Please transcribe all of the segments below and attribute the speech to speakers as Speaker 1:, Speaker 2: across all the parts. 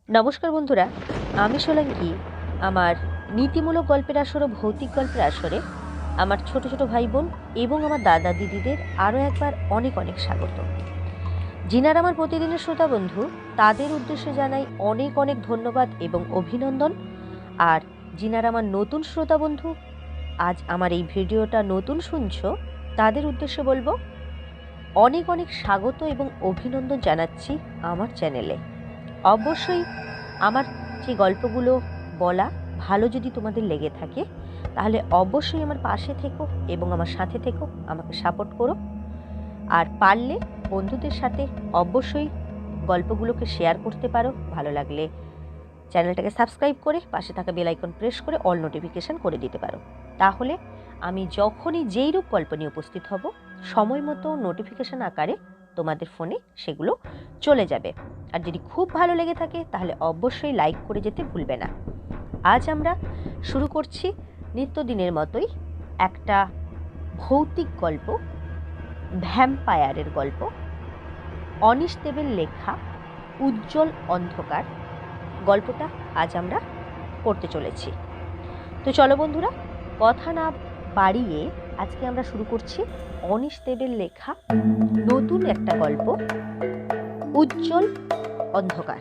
Speaker 1: নমস্কার বন্ধুরা, আমি সোলাঙ্কি। আমার নীতিমূলক গল্পের আসর ও ভৌতিক গল্পের আসরে আমার ছোট ছোট ভাই বোন এবং আমার দাদা দিদিদের আরও একবার অনেক অনেক স্বাগত। যিনারা আমার প্রতিদিনের শ্রোতা বন্ধু, তাদের উদ্দেশ্যে জানাই অনেক অনেক ধন্যবাদ এবং অভিনন্দন। আর যিনারা আমার নতুন শ্রোতা বন্ধু, আজ আমার এই ভিডিওটা নতুন শুনছো, তাদের উদ্দেশ্যে বলবো অনেক অনেক স্বাগত এবং অভিনন্দন জানাচ্ছি আমার চ্যানেলে। অবশ্যই আমার যে গল্পগুলো বলা ভালো যদি তোমাদের লেগে থাকে, তাহলে অবশ্যই আমার পাশে থেকো এবং আমার সাথে থেকো, আমাকে সাপোর্ট করো। আর পারলে বন্ধুদের সাথে অবশ্যই গল্পগুলোকে শেয়ার করতে পারো। ভালো লাগলে চ্যানেলটাকে সাবস্ক্রাইব করে পাশে থাকা বেল আইকন প্রেস করে অল নোটিফিকেশান করে দিতে পারো। তাহলে আমি যখনই যেই রূপ গল্প নিয়ে উপস্থিত হব, সময় মতো নোটিফিকেশান আকারে তোমাদের ফোনে সেগুলো চলে যাবে। আর যদি খুব ভালো লেগে থাকে তাহলে অবশ্যই লাইক করে যেতে ভুলবে না। আজ আমরা শুরু করছি নিত্যদিনের মতোই একটা ভৌতিক গল্প, ভ্যাম্পায়ারের গল্প। অনিশ দেবের লেখা উজ্জ্বল অন্ধকার গল্পটা আজ আমরা পড়তে চলেছি। তো চলো বন্ধুরা, কথা না বাড়িয়ে আজকে আমরা শুরু করছি অনিশ দেবের লেখা নতুন একটা গল্প, উজ্জ্বল অন্ধকার।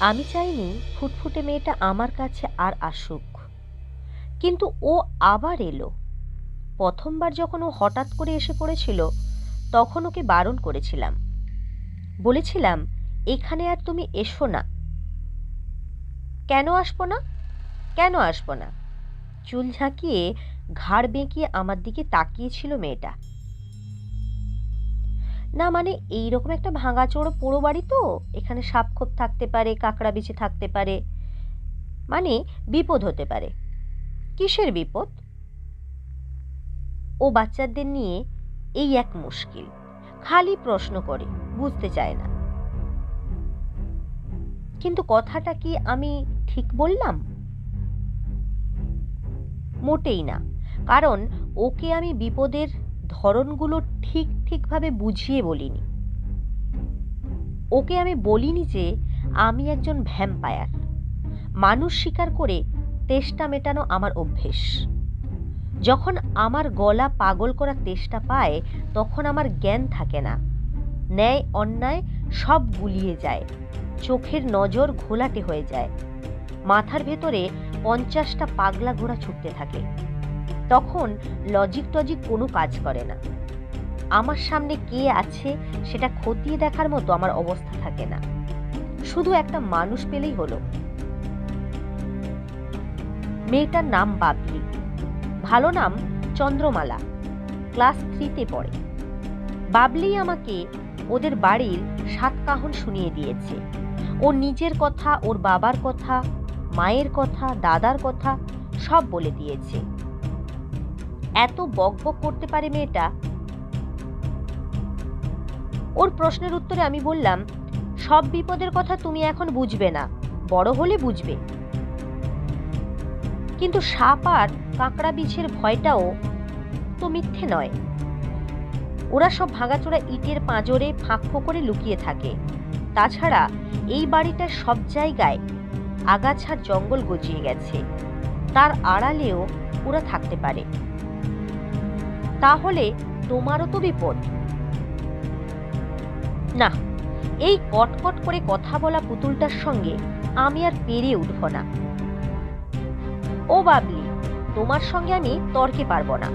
Speaker 1: আমি চাইনি ফুটফুটে মেয়েটা আমার কাছে আর আসুক, কিন্তু ও আবার এলো। প্রথমবার যখন ও হঠাৎ করে এসে পড়েছিল, তখন ওকে বারণ করেছিলাম। বলেছিলাম, এখানে আর তুমি এসো না। কেন আসবো না? কেন আসবো না? চুল ঝাঁকিয়ে ঘাড় বেঁকিয়ে আমার দিকে তাকিয়েছিল মেয়েটা। না মানে এইরকম একটা ভাঙাচোড়ো পোড়ো বাড়ি তো, এখানে সাপখোপ থাকতে পারে, কাকড়া বিছে থাকতে পারে, মানে বিপদ হতে পারে। কিসের বিপদ? ও বাচ্চাদের নিয়ে এই এক মুশকিল, খালি প্রশ্ন করে, বুঝতে চায় না। কিন্তু কথাটা কি আমি ঠিক বললাম? মোটেই না, কারণ ওকে আমি বিপদের ধরনগুলো ঠিকভাবে বুঝিয়ে বলিনি। ওকে আমি বলিনি যে আমি একজন ভ্যাম্পায়ার। মানুষ শিকার করে তেষ্টা মেটানো আমার অভ্যেস। যখন আমার গলা পাগল করার তেষ্টা পায়, তখন আমার জ্ঞান থাকে না। ন্যায় অন্যায় সব গুলিয়ে যায়, চোখের নজর ঘোলাটে হয়ে যায়, মাথার ভেতরে 50টা পাগলা ঘোড়া ছুটতে থাকে। তখন লজিক টজিক কোনো কাজ করে না। আমার সামনে কে আছে সেটা খতিয়ে দেখার মতো আমার অবস্থা থাকে না। শুধু একটা মানুষ পেলেই হলো। মেয়েটার নাম বাবলি, ভালো নাম চন্দ্রমালা, ক্লাস 3-তে পড়ে। বাবলি আমাকে ওদের বাড়ির 7 কাহন শুনিয়ে দিয়েছে। ওর নিজের কথা, ওর বাবার কথা, মায়ের কথা, দাদার কথা সব বলে দিয়েছে। এত বকবক করতে পারে মেয়েটা। ওর প্রশ্নের উত্তরে আমি বললাম, সব বিপদের কথা তুমি এখন বুঝবে না, বড় হলে বুঝবে। কিন্তু সাপ আর কাঁকড়া বিছের ভয়টাও তো মিথ্যে নয়। ওরা সব ভাঙাচোরা ইটের পাঁজরে ফাঁক ফোকরে লুকিয়ে থাকে। তাছাড়া এই বাড়িটার সব জায়গায় আগাছার জঙ্গল গজিয়ে গেছে, তার আড়ালেও ওরা থাকতে পারে। তাহলে তোমারও তো বিপদ। না, এই কটকট করে কথা বলা পুতুলটার সঙ্গে আমি আর পেরে উঠব না। ও বাবলি, তোমার সঙ্গে আমি তর্কে পারবো না।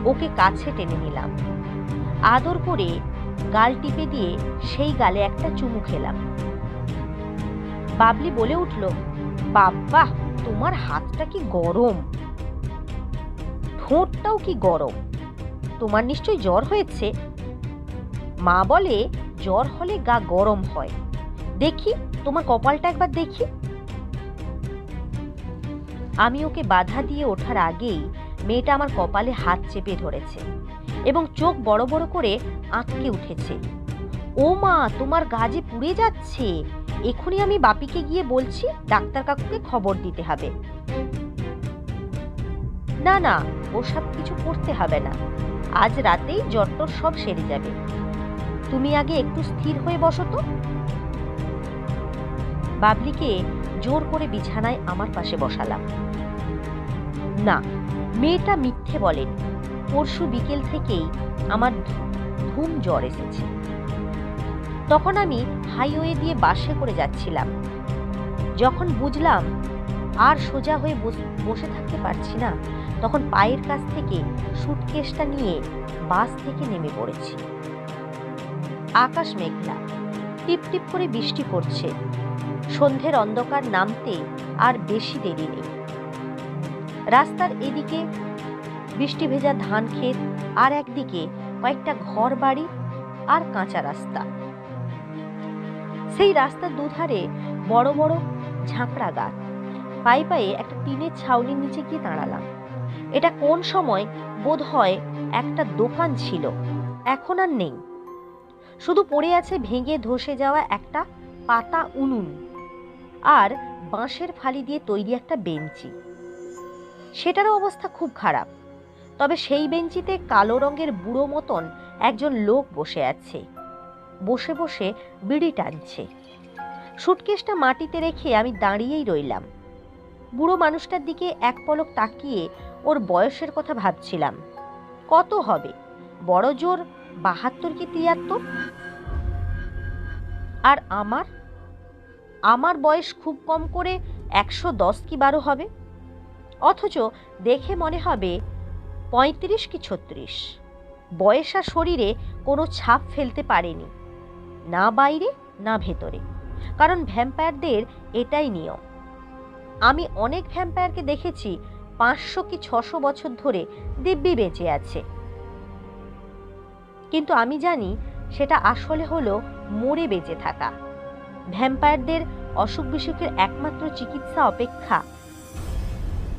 Speaker 1: ওকে কাছে টেনে নিলাম, আদর করে গাল টিপে দিয়ে সেই গালে একটা চুমু খেলাম। বাবলি বলে উঠল, বাবা, তোমার হাতটা কি গরম, ঠোঁটটাও কি গরম। তোমার নিশ্চয়ই জ্বর হয়েছে। মা বলে জ্বর হলে গা গরম হয়। দেখি তোমার কপালটা একবার দেখি। আমি ওকে বাধা দিয়ে ওঠার আগেই মেয়েটা আমার কপালে হাত চেপে ধরেছে এবং চোখ বড় বড় করে আঁতকে উঠেছে। ও মা, তোমার গা যে পুড়ে যাচ্ছে, এক্ষুনি আমি বাপিকে গিয়ে বলছি, ডাক্তার কাকুকে খবর দিতে হবে। না না, ওসব কিছু করতে হবে না, আজ রাতেই জ্বরটর সব সেরে যাবে। তুমি আগে একটু স্থির হয়ে বসো তো। বাবলিকে জোর করে বিছানায় আমার পাশে বসালাম। না, মেয়েটা মিথ্যে বলেনি। পরশু বিকেল থেকেই আমার ধুম জ্বর এসেছে। তখন আমি হাইওয়ে দিয়ে বাসে করে যাচ্ছিলাম। যখন বুঝলাম আর সোজা হয়ে বসে থাকতে পারছি না, তখন পায়ের কাছ থেকে সুটকেসটা নিয়ে বাস থেকে নেমে পড়েছি। আকাশ মেঘলা, টিপ টিপ করে বৃষ্টি পড়ছে। সন্ধ্যের অন্ধকার নামতে আর বেশি দেরি নেই। রাস্তার এদিকে বৃষ্টি ভেজা ধান ক্ষেত, আর একদিকে কয়েকটা ঘর বাড়ি আর কাঁচা রাস্তা। সেই রাস্তার দুধারে বড় বড় ঝাঁকড়া গাছ। পায়ে পায়ে একটা টিনের ছাউনির নিচে গিয়ে দাঁড়ালাম। এটা কোন সময় বোধ হয় একটা দোকান ছিল, এখন আর নেই। শুধু পড়ে আছে ভেঙে ধসে যাওয়া একটা পাতা উনুন আর বাঁশের ফালি দিয়ে তৈরি একটা বেঞ্চি। সেটারও অবস্থা খুব খারাপ। তবে সেই বেঞ্চিতে কালো রঙের বুড়ো মতন একজন লোক বসে আছে, বসে বসে বিড়ি টানছে। সুটকেসটা মাটিতে রেখে আমি দাঁড়িয়েই রইলাম। বুড়ো মানুষটার দিকে এক পলক তাকিয়ে ওর বয়সের কথা ভাবছিলাম। কত হবে, বড় জোর ৭২ কি ৭৩। আর আমার বয়স খুব কম করে ১১০ কি ১২ হবে, অথচ দেখে মনে হবে ৩৫ কি ৩৬। বয়স আর শরীরে কোনো ছাপ ফেলতে পারেনি, না বাইরে না ভেতরে, কারণ ভ্যাম্পায়ারদের এটাই নিয়ম। আমি অনেক ভ্যাম্পায়ারকে দেখেছি ৫০০ কি ৬০০ বছর ধরে দিব্যি বেঁচে আছে, কিন্তু আমি জানি সেটা আসলে হলো মরে বেঁচে থাকা। ভ্যাম্পায়ারদের অসুখ বিসুখের একমাত্র চিকিৎসা অপেক্ষা,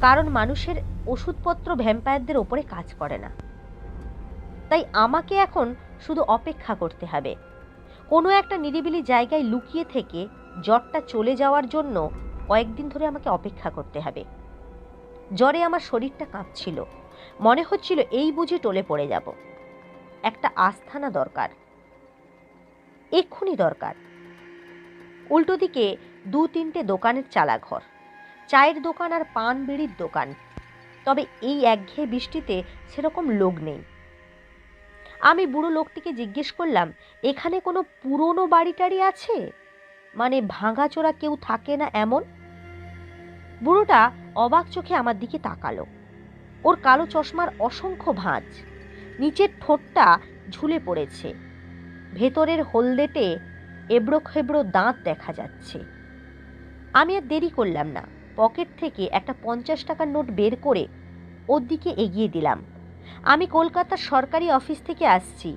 Speaker 1: কারণ মানুষের ওষুধপত্র ভ্যাম্পায়ারদের ওপরে কাজ করে না। তাই আমাকে এখন শুধু অপেক্ষা করতে হবে। কোনো একটা নিরিবিলি জায়গায় লুকিয়ে থেকে জ্বরটা চলে যাওয়ার জন্য কয়েকদিন ধরে আমাকে অপেক্ষা করতে হবে। জ্বরে আমার শরীরটা কাঁপছিল, মনে হচ্ছিল এই বুঝি টলে পড়ে যাব। একটা আস্থানা দরকার, এক্ষুনি দরকার। উল্টো দিকে ২-৩টে দোকানের চালাঘর, চায়ের দোকান আর পান বিড়ির দোকান। তবে এই একঘেয়ে বৃষ্টিতে সেরকম লোক নেই। আমি বুড়ো লোকটিকে জিজ্ঞেস করলাম, এখানে কোনো পুরনো বাড়ি টাড়ি আছে, মানে ভাঙাচোরা কেউ থাকে না এমন? বুড়োটা অবাক চোখে আমার দিকে তাকালো। ওর কালো চশমার অসংখ্য ভাঁজ, নিচের ঠোঁটটা ঝুলে পড়েছে, ভেতরের হলদেটে এবড়ো খেবড়ো দাঁত দেখা যাচ্ছে। আমি আর দেরি করলাম না, পকেট থেকে একটা ৫০ টাকার নোট বের করে ওর দিকে এগিয়ে দিলাম। আমি কলকাতার সরকারি অফিস থেকে আসছি,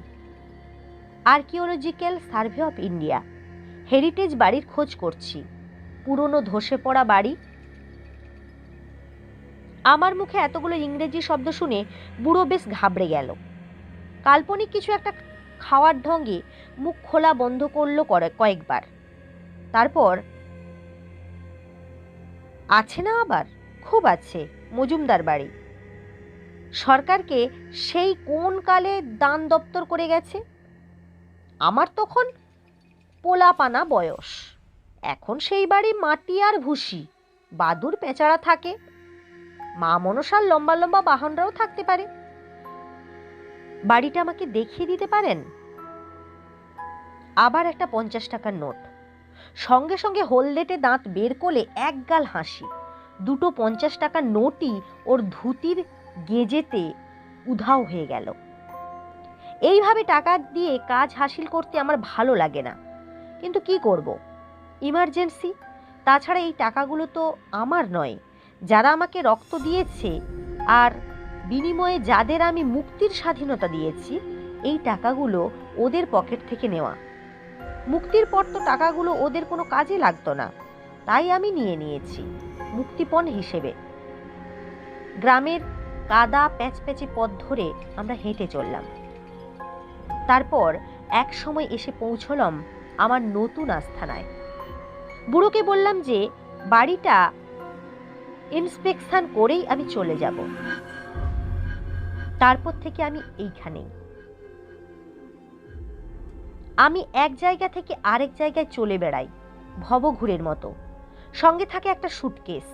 Speaker 1: archaeological survey of India. Heritage বাড়ির খোঁজ করছি, পুরনো ধসে পড়া বাড়ি। আমার মুখে এতগুলো ইংরেজি শব্দ শুনে বুড়ো বেশ ঘাবড়ে গেল। কাল্পনিক কিছু একটা খাওয়ার ঢঙ্গে মুখ খোলা বন্ধ করলো কয়েকবার। তারপর, আছে না আবার, খুব আছে, মজুমদার বাড়ি। সরকারকে সেই কোন কালে দান দপ্তর করে গেছে। আমার তখন পোলাপানা বয়স, এখন সেই বাড়ি মাটি আর ভুসি, বাদুর পেঁচারা থাকে, মা মনসার লম্বা লম্বা বাহনরাও থাকতে পারে। বাড়িটা আমাকে দেখিয়ে দিতে পারেন? আবার একটা ৫০ টাকার নোট। সঙ্গে সঙ্গে হলদেটে দাঁত বের করলে একগাল হাসি। দুটো ৫০ টাকার নোটই ওর ধুতির গেজেতে উধাও হয়ে গেল। এইভাবে টাকা দিয়ে কাজ হাসিল করতে আমার ভালো লাগে না, কিন্তু কি করব, ইমার্জেন্সি। তাছাড়া এই টাকাগুলো তো আমার নয়, যারা আমাকে রক্ত দিয়েছে আর বিনিময়ে যাদের আমি মুক্তির স্বাধীনতা দিয়েছি, এই টাকাগুলো ওদের পকেট থেকে নেওয়া। মুক্তির পর তো টাকাগুলো ওদের কোনো কাজে লাগতো না, তাই আমি নিয়ে নিয়েছি মুক্তিপণ হিসেবে। গ্রামের কাদা প্যাচপ্যাচে পথ ধরে আমরা হেঁটে চললাম। তারপর এক সময় এসে পৌঁছলাম আমার নতুন আস্থানায়। বুড়োকে বললাম যে বাড়িটা ইন্সপেকশন করেই আমি চলে যাব, তারপর থেকে আমি এইখানেই। আমি এক জায়গা থেকে আরেক জায়গায় চলে বেড়াই ভবঘুরের মতো। সঙ্গে থাকে একটা সুটকেস।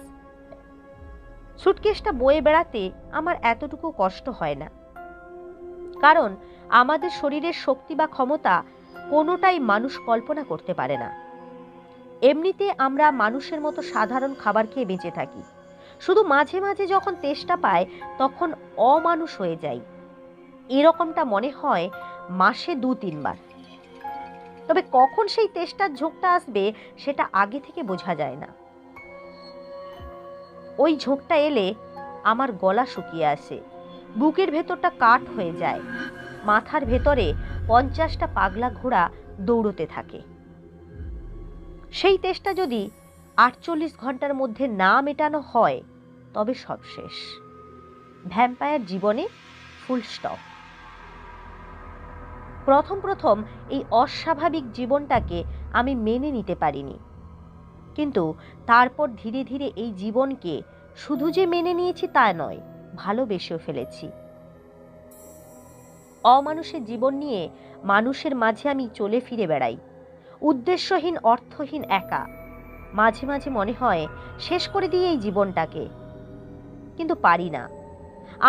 Speaker 1: সুটকেসটা বয়ে বেড়াতে আমার এতটুকু কষ্ট হয় না, কারণ আমাদের শরীরের শক্তি বা ক্ষমতা কোনোটাই মানুষ কল্পনা করতে পারে না। এমনিতে আমরা মানুষের মতো সাধারণ খাবার খেয়ে বেঁচে থাকি, শুধু মাঝে মাঝে যখন তেষ্টা পায় তখন অমানুষ হয়ে যাই। এরকমটা মনে হয় মাসে 2-3 বার। তবে কখন সেই তেষ্টার ঝোঁকটা আসবে সেটা আগে থেকে বোঝা যায় না। ওই ঝোঁকটা এলে আমার গলা শুকিয়ে আসে, বুকের ভেতরটা কাঠ হয়ে যায়, মাথার ভেতরে 50টা পাগলা ঘোড়া দৌড়তে থাকে। সেই তেষ্টা যদি 48 ঘন্টার মধ্যে না মেটানো হয় তবে সব শেষ। ভ্যাম্পায়ার জীবনে ফুল স্টপ। প্রথম প্রথম এই অস্বাভাবিক জীবনটাকে আমি মেনে নিতে পারিনি, কিন্তু তারপর ধীরে ধীরে এই জীবনকে শুধু যে মেনে নিয়েছি তা নয়, ভালোবেসেও ফেলেছি। অমানুষের জীবন নিয়ে মানুষের মাঝে আমি চলে ফিরে বেড়াই, উদ্দেশ্যহীন, অর্থহীন, একা। মাঝে মাঝে মনে হয় শেষ করে দিই এই জীবনটাকে, কিন্তু পারি না।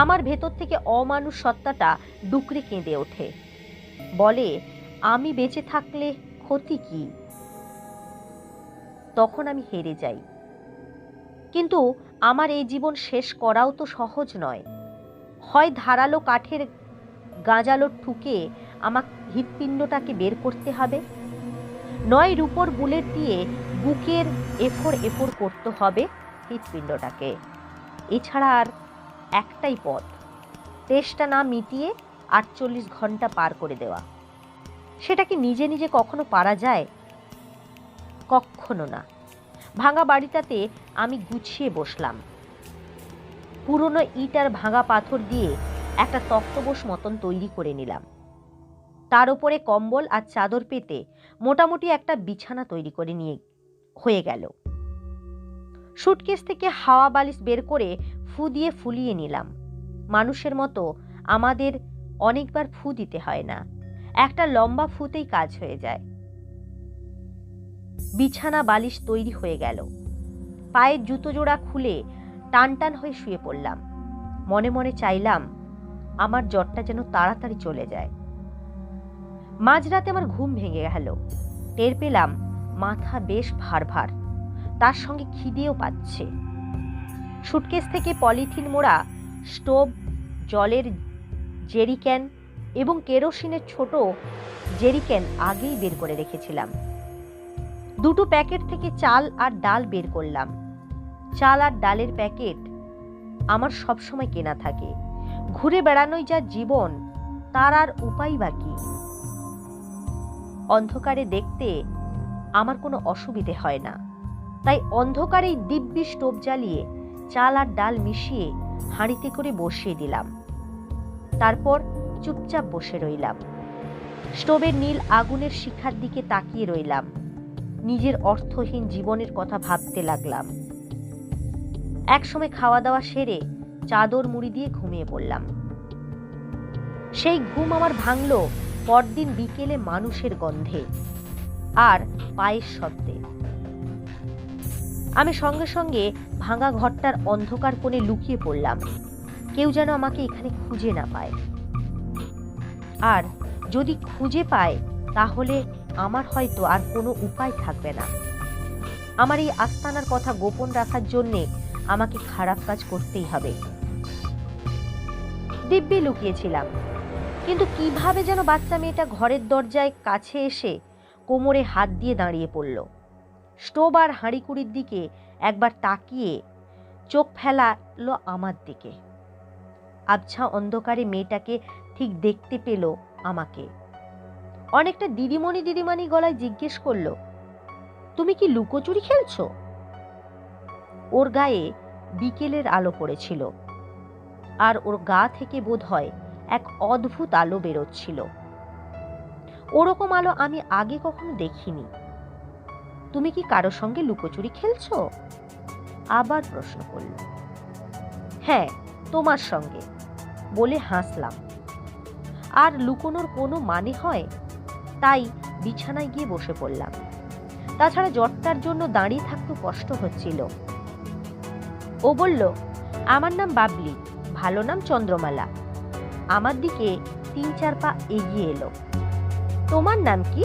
Speaker 1: আমার ভেতর থেকে অমানুষ সত্তাটা ডুকরে কেঁদে ওঠে, বলে আমি বেঁচে থাকলে ক্ষতি কি। তখন আমি হেরে যাই। কিন্তু আমার এই জীবন শেষ করাও তো সহজ নয়। হয় ধারালো কাঠের গাঁজালো ঠুকে আমার হৃৎপিণ্ডটাকে বের করতে হবে, নয় রূপোর বুলেট দিয়ে বুকের এফোড় এফোড় করতে হবে হৃৎপিণ্ডটাকে। এছাড়া আর একটাই পথ, তেষ্টা না মিটিয়ে 48 ঘন্টা পার করে দেওয়া। সেটা কি নিজে নিজে কখনো পারা যায়? কখনো না। ভাঙা বাড়িটাতে আমি গুছিয়ে বসলাম। পুরনো ইট আর ভাঙা পাথর দিয়ে একটা তক্তপোষ মতন তৈরি করে নিলাম। তার উপরে কম্বল আর চাদর পেতে মোটামুটি একটা বিছানা তৈরি করে নিয়ে হয়ে গেল। সুটকেস থেকে হাওয়া বালিশ বের করে ফু দিয়ে ফুলিয়ে নিলাম। মানুষের মতো আমাদের অনেকবার ফু দিতে হয় না, একটা লম্বা ফুতেই কাজ হয়ে যায়। বিছানা বালিশ তৈরি হয়ে গেল। পায়ের জুতো জোড়া খুলে টান টান হয়ে শুয়ে পড়লাম। মনে মনে চাইলাম আমার জ্বরটা যেন তাড়াতাড়ি চলে যায়। মাঝরাতে আমার ঘুম ভেঙে গেল। টের পেলাম মাথা বেশ ভার ভার, তার সঙ্গে খিদেও পাচ্ছে। সুটকেস থেকে পলিথিন মোড়া স্টোভ, জলের জেরিক্যান এবং কেরোসিনের ছোট জেরিক্যান আগেই বের করে রেখেছিলাম। 2টো প্যাকেট থেকে চাল আর ডাল বের করলাম। চাল আর ডালের প্যাকেট আমার সবসময় কেনা থাকে। ঘুরে বেড়ানোই যা জীবন, তার আর উপায় বাকি। অন্ধকারে দেখতে আমার কোনো অসুবিধে হয় না, তাই অন্ধকারেই দিব্যি স্টোভ জ্বালিয়ে চাল আর ডাল মিশিয়ে হাঁড়িতে করে বসিয়ে দিলাম। তারপর চুপচাপ বসে রইলাম। স্টোভের নীল আগুনের শিখার দিকে তাকিয়ে রইলাম। নিজের অর্থহীন জীবনের কথা ভাবতে লাগলাম। একসময় খাওয়া দাওয়া সেরে চাদর মুড়ি দিয়ে ঘুমিয়ে পড়লাম। সেই ঘুম আমার ভাঙল পরদিন বিকেলে মানুষের গন্ধে আর পায়ের শব্দে। আমি সঙ্গে সঙ্গে ভাঙা ঘরটার অন্ধকার কোণে লুকিয়ে পড়লাম, কেউ যেন আমাকে এখানে খুঁজে না পায়। আর যদি খুঁজে পায় তাহলে আমার হয়তো আর কোনো উপায় থাকবে না। আমার এই আস্তানার কথা গোপন রাখার জন্যে আমাকে খারাপ কাজ করতেই হবে। দিব্যি লুকিয়েছিলাম, কিন্তু কিভাবে যেন বাচ্চা মেয়েটা ঘরের দরজায় কাছে এসে কোমরে হাত দিয়ে দাঁড়িয়ে পড়ল। স্টোভ আর হাঁড়িকুড়ির দিকে একবার তাকিয়ে চোখ ফেলালো আমার দিকে। আবছা অন্ধকারে মেয়েটাকে ঠিক দেখতে পেল আমাকে। অনেকটা দিদিমণি দিদিমণি গলায় জিজ্ঞেস করলো, তুমি কি লুকোচুরি খেলছো? ওর গায়ে বিকেলের আলো পড়েছিল, আর ওর গা থেকে বোধহয় এক অদ্ভুত আলো বেরোচ্ছিল। ওরকম আলো আমি আগে কখনো দেখিনি। তুমি কি কারোর সঙ্গে লুকোচুরি খেলছো? আবার প্রশ্ন করল। হ্যাঁ, তোমার সঙ্গে, বলে হাসলাম। আর লুকোনোর কোনো মানে হয়? তাই বিছানায় গিয়ে বসে পড়লাম। তাছাড়া জ্বরটার জন্য দাঁড়িয়ে থাকতে কষ্ট হচ্ছিল। ও বলল, আমার নাম বাবলি, ভালো নাম চন্দ্রমালা। আমার দিকে 3-4 পা এগিয়ে এলো। তোমার নাম কি?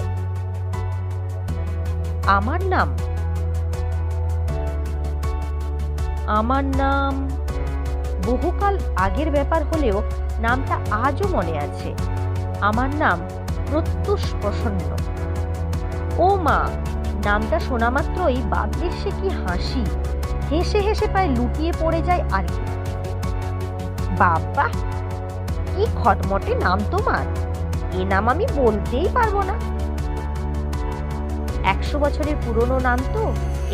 Speaker 1: আমার নাম বহুকাল আগের ব্যাপার হলেও নামটা আজও মনে আছে। আমার নাম প্রত্যুষ প্রসন্ন। ও মা! নামটা শোনা মাত্রই বাবলির সে কি হাসি, হেসে হেসে প্রায় লুটিয়ে পড়ে যায় আর কি। বাবা, কি খটমটে নাম তোমার! এ নাম আমি বলতেই পারবো না। 100 বছরের পুরনো নাম তো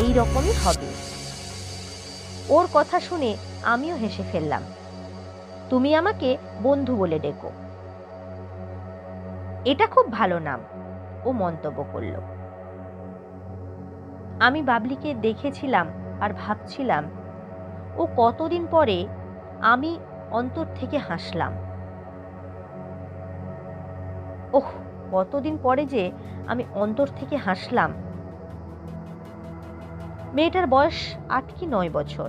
Speaker 1: এই রকমই হবে। ওর কথা শুনে আমিও হেসে ফেললাম। তুমি আমাকে বন্ধু বলে ডেকো। এটা খুব ভালো নাম, ও মন্তব্য করল। আমি বাবলিকে দেখেছিলাম আর ভাবছিলাম, ও কতদিন পরে আমি অন্তর থেকে হাসলাম। ওহ, কতদিন পরে যে আমি অন্তর থেকে হাসলাম। মেয়েটার বয়স 8 কি 9 বছর,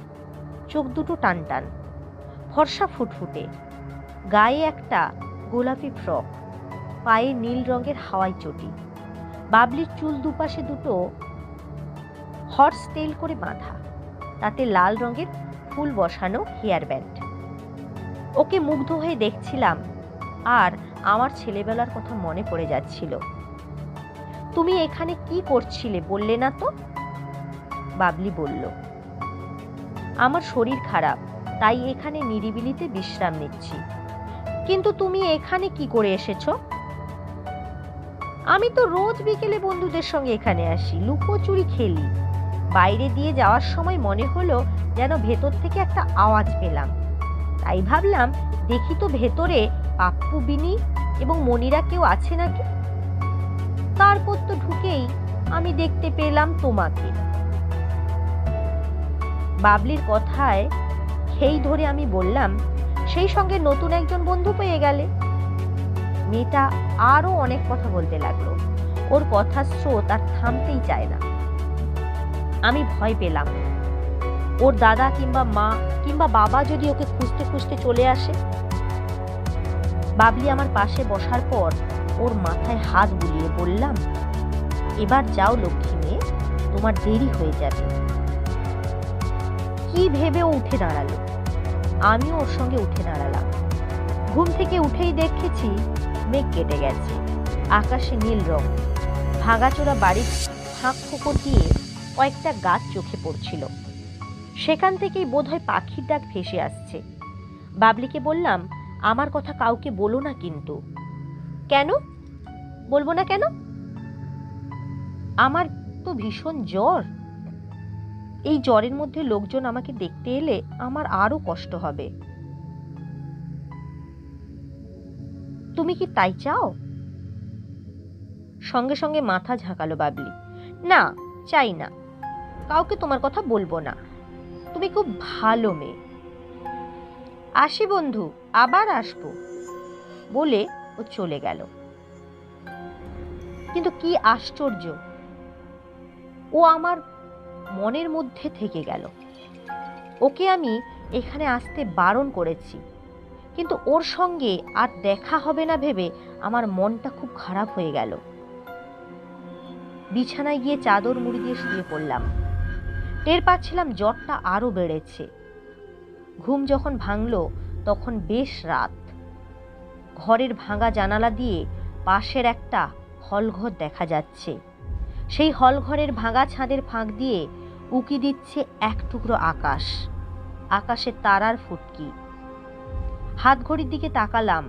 Speaker 1: চোখ দুটো টান টান, ফর্সা ফুটফুটে, গায়ে একটা গোলাপি ফ্রক, পায়ে নীল রঙের হাওয়াই চটি। বাবলির চুল দুপাশে দুটো হর্স টেল করে বাঁধা, তাতে লাল রঙের ফুল বসানো হেয়ার ব্যান্ড। ওকে মুগ্ধ হয়ে দেখছিলাম আর আমার ছেলেবেলার কথা মনে পড়ে যাচ্ছিল। তুমি এখানে কি করছিলে বললে না তো? বাবলি বলল, আমার শরীর খারাপ, তাই এখানে নিরিবিলিতে বিশ্রাম নিচ্ছি। কিন্তু তুমি এখানে কি করে এসেছো? আমি তো রোজ বিকেলে বন্ধুদের সঙ্গে এখানে আসি, লুকোচুরি খেলি। বাইরে দিয়ে যাওয়ার সময় মনে হলো যেন ভেতর থেকে একটা আওয়াজ পেলাম, তাই ভাবলাম দেখি তো ভেতরে পাপ্পু, বিনি এবং মনিরা কেউ আছে নাকি। তারপর তো ঢুকেই আমি দেখতে পেলাম তোমাকে। বাবলির কথায় খেই ধরে আমি বললাম, সেই সঙ্গে নতুন একজন বন্ধু পেয়ে গেলে। মেয়েটা আরো অনেক কথা বলতে লাগলো। ওর কথার স্রোত আর থামতেই চায় না। আমি ভয় পেলাম, ওর দাদা কিংবা মা কিংবা বাবা যদি ওকে খুঁজতে খুঁজতে চলে আসে। বাবলি আমার পাশে বসার পর ওর মাথায় হাত বুলিয়ে বললাম, এবার যাও লক্ষ্মী মেয়ে, তোমার দেরি হয়ে যাবে। কি ভেবে ও উঠে দাঁড়ালো। আমিও ওর সঙ্গে উঠে দাঁড়ালাম। ঘুম থেকে উঠেই দেখেছি মেঘ কেটে গেছে, আকাশে নীল রং। ভাঙাচোরা বাড়ির ফাঁক ফোকর দিয়ে কয়েকটা গাছ চোখে পড়ছিল। সেখান থেকেই বোধহয় পাখির ডাক ভেসে আসছে। বাবলিকে বললাম, আমার কথা কাউকে বলো না কিন্তু। কেন বলবো না কেন? আমার তো ভীষণ জ্বর। এই জ্বরের মধ্যে লোকজন আমাকে দেখতে এলে আমার আরো কষ্ট হবে। তুমি কি তাই চাও? সঙ্গে সঙ্গে মাথা ঝাঁকালো বাবলি। না, চাই না, কাউকে তোমার কথা বলবো না। তুমি খুব ভালো মেয়ে। আসি বন্ধু, আবার আসবো বলে ও চলে গেল। কিন্তু কি আশ্চর্য, ও আমার মনের মধ্যে থেকে গেল। ওকে আমি এখানে আসতে বারণ করেছি, কিন্তু ওর সঙ্গে আর দেখা হবে না ভেবে আমার মনটা খুব খারাপ হয়ে গেল। বিছানায় গিয়ে চাদর মুড়ি দিয়ে শুয়ে পড়লাম। টের পাচ্ছিলাম জ্বরটা আরো বেড়েছে। ঘুম যখন ভাঙল তখন বেশ রাত। ঘরের ভাঙা জানালা দিয়ে পাশের একটা হলঘর দেখা যাচ্ছে। সেই হলঘরের ভাঙা ছাদের ফাঁক দিয়ে উকি দিচ্ছে এক টুকরো আকাশ, আকাশে তারার ফুটকি। হাত ঘড়ির দিকে তাকালাম,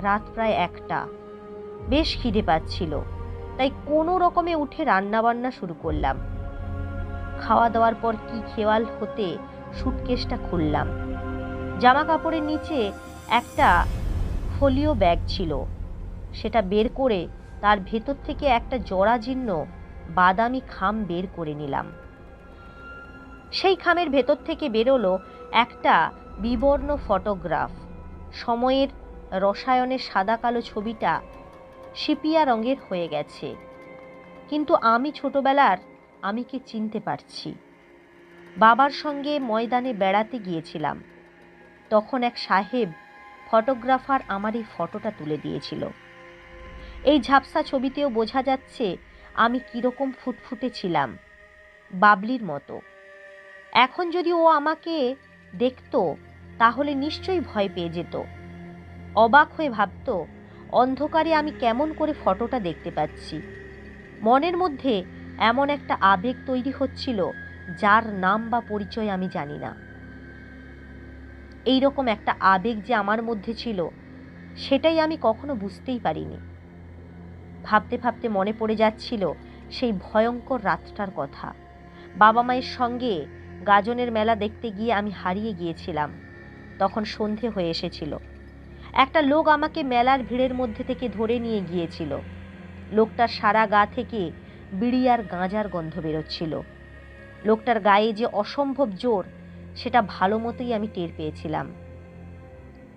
Speaker 1: রাত প্রায় 1টা। বেশ খিদে পাচ্ছিল, তাই কোনো রকমে উঠে রান্না বান্না শুরু করলাম। খাওয়া দাওয়ার পর কি খেয়াল হতে সুটকেসটা খুললাম। জামা কাপড়ের নিচে একটা ফোলিও ব্যাগ ছিল, সেটা বের করে তার ভেতর থেকে একটা জরাজীর্ণ বাদামি খাম বের করে নিলাম। সেই খামের ভেতর থেকে বেরোলো একটা বিবর্ণ ফটোগ্রাফ। সময়ের রসায়নের সাদা কালো ছবিটা সিপিয়া রঙের হয়ে গেছে। কিন্তু আমি ছোটবেলার আমিকে চিনতে পারছি। বাবার সঙ্গে ময়দানে বেড়াতে গিয়েছিলাম। তখন এক সাহেব ফটোগ্রাফার আমার এই ফটোটা তুলে দিয়েছিল। এই ঝাপসা ছবিতেও বোঝা যাচ্ছে আমি কিরকম ফুটফুটে ছিলাম, বাবলির মতো। এখন যদি ও আমাকে দেখতো তাহলে নিশ্চয়ই ভয় পেয়ে যেত। অবাক হয়ে ভাবত অন্ধকারে আমি কেমন করে ফটোটা দেখতে পাচ্ছি। মনের মধ্যে এমন একটা আবেগ তৈরি হচ্ছিল যার নাম বা পরিচয় আমি জানি না। এই রকম একটা আবেগ যে আমার মধ্যে ছিল সেটাই আমি কখনো বুঝতেই পারিনি। ভাবতে ভাবতে মনে পড়ে যাচ্ছিল সেই ভয়ঙ্কর রাতটার কথা। বাবা মায়ের সঙ্গে গাজনের মেলা দেখতে গিয়ে আমি হারিয়ে গিয়েছিলাম। তখন সন্ধে হয়ে এসেছিল। একটা লোক আমাকে মেলার ভিড়ের মধ্যে থেকে ধরে নিয়ে গিয়েছিল। লোকটার সারা গা থেকে বিড়ি আর গাঁজার গন্ধ বেরোচ্ছিল। লোকটার গায়ে যে অসম্ভব জোর সেটা ভালো মতোই আমি টের পেয়েছিলাম।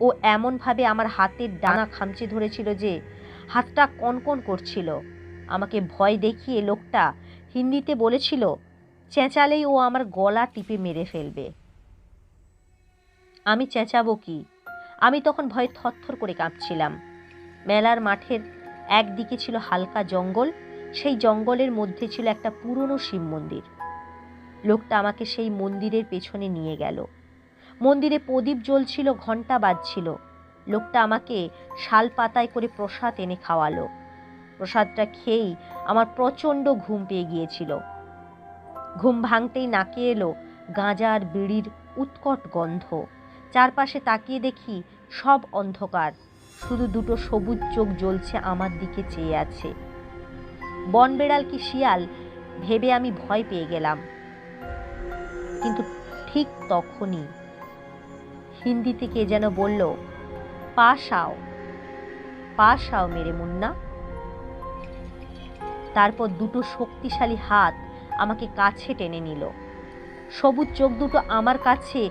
Speaker 1: ও এমনভাবে আমার হাতের ডানা খামচে ধরেছিল যে হাতটা কনকন করছিল। আমাকে ভয় দেখিয়ে লোকটা হিন্দিতে বলেছিল চেঁচালেই ও আমার গলা টিপে মেরে ফেলবে। আমি চেঁচাবো কি? আমি তখন ভয়ে থরথর করে কাঁপছিলাম। মেলার মাঠের একদিকে ছিল হালকা জঙ্গল, সেই জঙ্গলের মধ্যে ছিল একটা পুরনো শিব মন্দির। লোকটা আমাকে সেই মন্দিরের পেছনে নিয়ে গেল। মন্দিরে প্রদীপ জ্বলছিল, ঘণ্টা বাজছিল। লোকটা আমাকে শাল পাতায় করে প্রসাদ এনে খাওয়ালো। প্রসাদটা খেয়েই আমার প্রচণ্ড ঘুম পেয়ে গিয়েছিল। ঘুম ভাঙতেই নাকে এলো গাঁজা আর বিড়ির উৎকট গন্ধ। চারপাশে তাকিয়ে দেখি সব অন্ধকার, শুধু দুটো সবুজ চোখ জ্বলছে আমার দিকে চেয়ে আছে। বনবেড়াল কি শিয়াল ভেবে আমি ভয় পেয়ে গেলাম। কিন্তু ঠিক তখনই হিন্দিতে কে যেন বলল, পাশ আও মেরে মুন্না। তারপর দুটো শক্তিশালী হাত আমাকে কাছে টেনে নিল। সবুজ চোখ দুটো আমার কাছে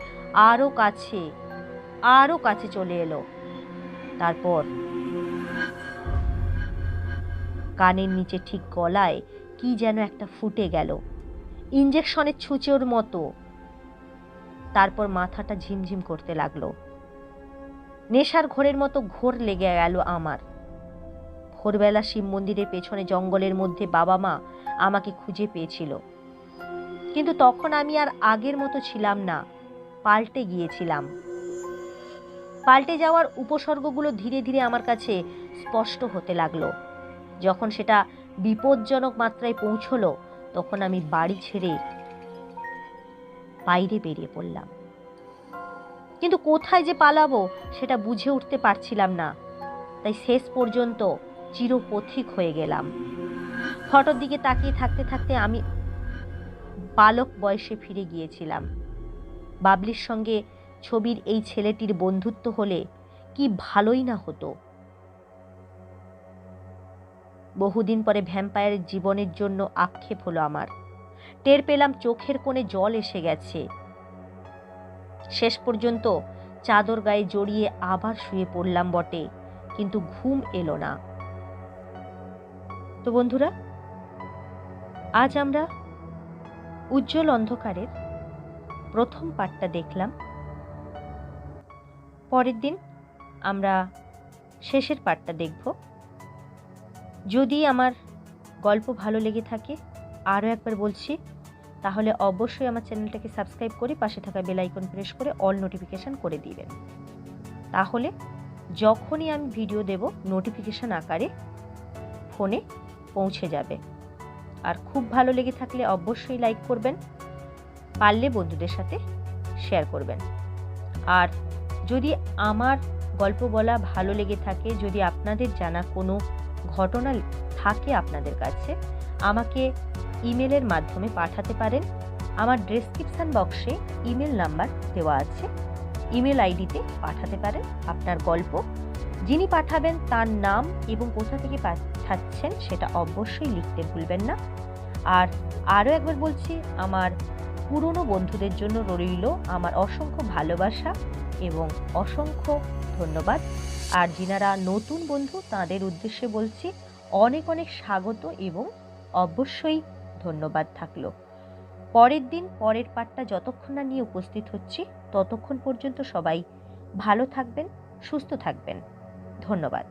Speaker 1: আরো কাছে চলে এলো। তারপর কানের নিচে ঠিক গলায় কি যেন একটা ফুটে গেল, ইঞ্জেকশনের ছুঁচোর মতো। তারপর মাথাটা ঝিমঝিম করতে লাগলো। নেশার ঘোরের মতো ঘোর লেগে গেল আমার। ভোরবেলা শিব মন্দিরের পেছনে জঙ্গলের মধ্যে বাবা মা আমাকে খুঁজে পেয়েছিল। কিন্তু তখন আমি আর আগের মতো ছিলাম না, পাল্টে গিয়েছিলাম। পাল্টে যাওয়ার উপসর্গগুলো ধীরে ধীরে আমার কাছে স্পষ্ট হতে লাগলো। যখন সেটা বিপজ্জনক মাত্রায় পৌঁছলো তখন আমি বাড়ি ছেড়ে বাইরে বেরিয়ে পড়লাম। কিন্তু কোথায় যে পালাবো সেটা বুঝে উঠতে পারছিলাম না। তাই শেষ পর্যন্ত চিরপথিক হয়ে গেলাম। ফটোর দিকে তাকিয়ে থাকতে থাকতে আমি বালক বয়সে ফিরে গিয়েছিলাম। বাবলির সঙ্গে ছবির এই ছেলেটির বন্ধুত্ব হলে কি ভালোই না হতো। বহুদিন পরে ভ্যাম্পায়ারের জীবনের জন্য আক্ষেপ হলো আমার। টের পেলাম চোখের কোণে জল এসে গেছে। শেষ পর্যন্ত চাদর গায়ে জড়িয়ে আবার শুয়ে পড়লাম বটে, কিন্তু ঘুম এলো না। তো বন্ধুরা, আজ আমরা উজ্জ্বল অন্ধকারের প্রথম পার্টটা দেখলাম। পরের দিন আমরা শেষের পার্টটা দেখব। যদি আমার গল্প ভালো লেগে থাকে, আরও একবার বলছি, তাহলে অবশ্যই আমার চ্যানেলটাকে সাবস্ক্রাইব করে পাশে থাকা বেল আইকন প্রেস করে অল নোটিফিকেশান করে দিবেন। তাহলে যখনই আমি ভিডিও দেব নোটিফিকেশান আকারে ফোনে পৌঁছে যাবে। আর খুব ভালো লেগে থাকলে অবশ্যই লাইক করবেন, পারলে বন্ধুদের সাথে শেয়ার করবেন। আর যদি আমার গল্প বলা ভালো লেগে থাকে, যদি আপনাদের জানা কোনো ঘটনা থাকে আপনাদের কাছে, আমাকে ইমেলের মাধ্যমে পাঠাতে পারেন। আমার ডেসক্রিপশন বক্সে ইমেল নাম্বার দেওয়া আছে, ইমেল আইডিতে পাঠাতে পারেন আপনার গল্প। যিনি পাঠাবেন তার নাম এবং কোথা থেকে পাঠাচ্ছেন সেটা অবশ্যই লিখতে ভুলবেন না। আর আরও একবার বলছি, আমার পুরনো বন্ধুদের জন্য রইল আমার অসংখ্য ভালোবাসা এবং অসংখ্য ধন্যবাদ। আর যিনারা নতুন বন্ধু তাদের উদ্দেশ্যে বলছি অনেক অনেক স্বাগত এবং অবশ্যই ধন্যবাদ থাকলো। পরের দিন পরের পাঠটা যতক্ষণ না নিয়ে উপস্থিত হচ্ছি, ততক্ষণ পর্যন্ত সবাই ভালো থাকবেন, সুস্থ থাকবেন। ধন্যবাদ।